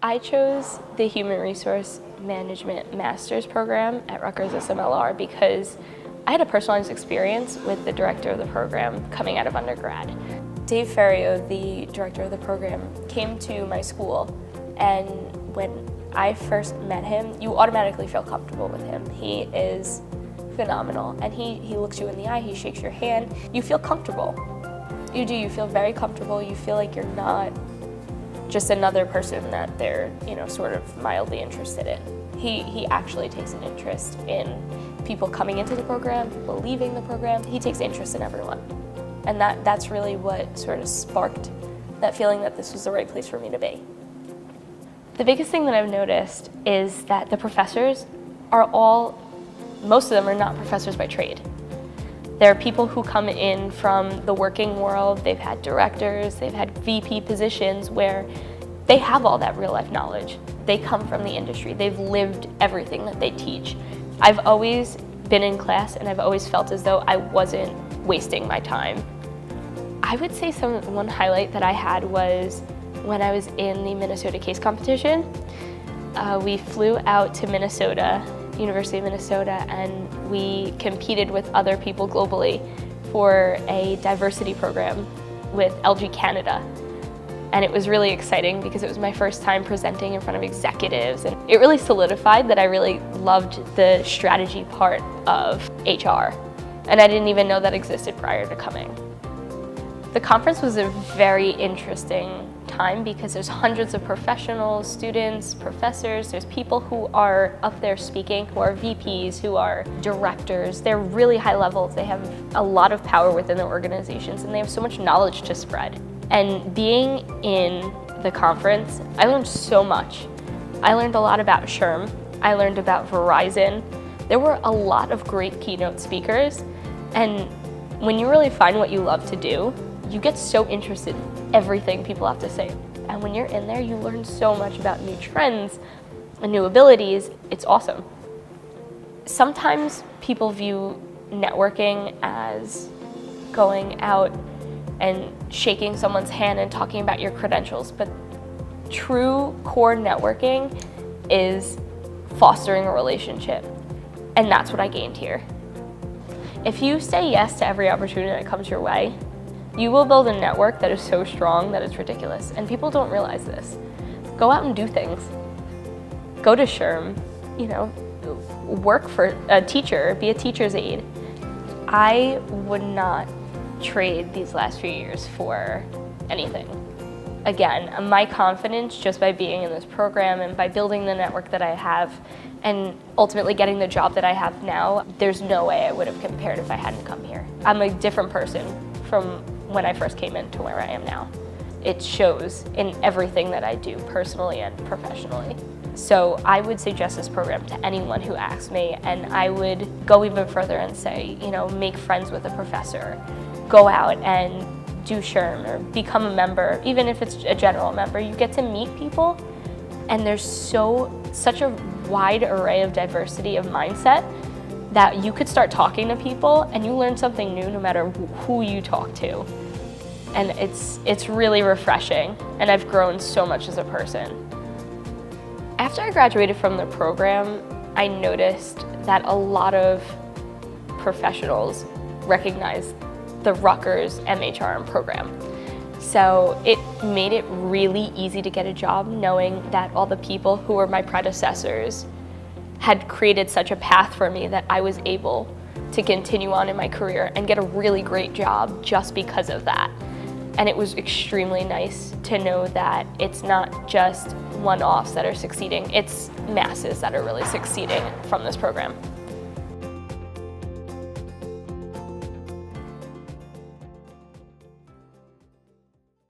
I chose the Human Resource Management Master's program at Rutgers SMLR because I had a personalized experience with the director of the program coming out of undergrad. Dave Ferrio, the director of the program, came to my school, and when I first met him, you automatically feel comfortable with him. He is phenomenal, and he looks you in the eye, he shakes your hand, you feel comfortable. You do, you feel very comfortable, you feel like you're not just another person that they're, sort of mildly interested in. He actually takes an interest in people coming into the program, people leaving the program. He takes interest in everyone. And that's really what sort of sparked that feeling that this was the right place for me to be. The biggest thing that I've noticed is that the professors are most of them are not professors by trade. There are people who come in from the working world, they've had directors, they've had VP positions where they have all that real life knowledge. They come from the industry, they've lived everything that they teach. I've always been in class and I've always felt as though I wasn't wasting my time. I would say one highlight that I had was when I was in the Minnesota case competition. We flew out to Minnesota, University of Minnesota, and we competed with other people globally for a diversity program with LG Canada. And it was really exciting because it was my first time presenting in front of executives, and it really solidified that I really loved the strategy part of HR. And I didn't even know that existed prior to coming. The conference was a very interesting time because there's hundreds of professionals, students, professors, there's people who are up there speaking, who are VPs, who are directors. They're really high levels. They have a lot of power within their organizations and they have so much knowledge to spread. And being in the conference, I learned so much. I learned a lot about SHRM. I learned about Verizon. There were a lot of great keynote speakers. And when you really find what you love to do, you get so interested in everything people have to say. And when you're in there, you learn so much about new trends and new abilities. It's awesome. Sometimes people view networking as going out and shaking someone's hand and talking about your credentials, but true core networking is fostering a relationship, and that's what I gained here. If you say yes to every opportunity that comes your way, you will build a network that is so strong that it's ridiculous, and people don't realize this. Go out and do things. Go to SHRM, work for a teacher, be a teacher's aide. I would not trade these last few years for anything. Again, my confidence just by being in this program and by building the network that I have and ultimately getting the job that I have now, there's no way I would have compared if I hadn't come here. I'm a different person from when I first came into where I am now. It shows in everything that I do personally and professionally. So I would suggest this program to anyone who asks me, and I would go even further and say, make friends with a professor. Go out and do SHRM or become a member. Even if it's a general member, you get to meet people, and there's such a wide array of diversity of mindset that you could start talking to people and you learn something new no matter who you talk to. And it's really refreshing, and I've grown so much as a person. After I graduated from the program, I noticed that a lot of professionals recognized the Rutgers MHRM program. So it made it really easy to get a job knowing that all the people who were my predecessors had created such a path for me that I was able to continue on in my career and get a really great job just because of that. And it was extremely nice to know that it's not just one-offs that are succeeding, it's masses that are really succeeding from this program.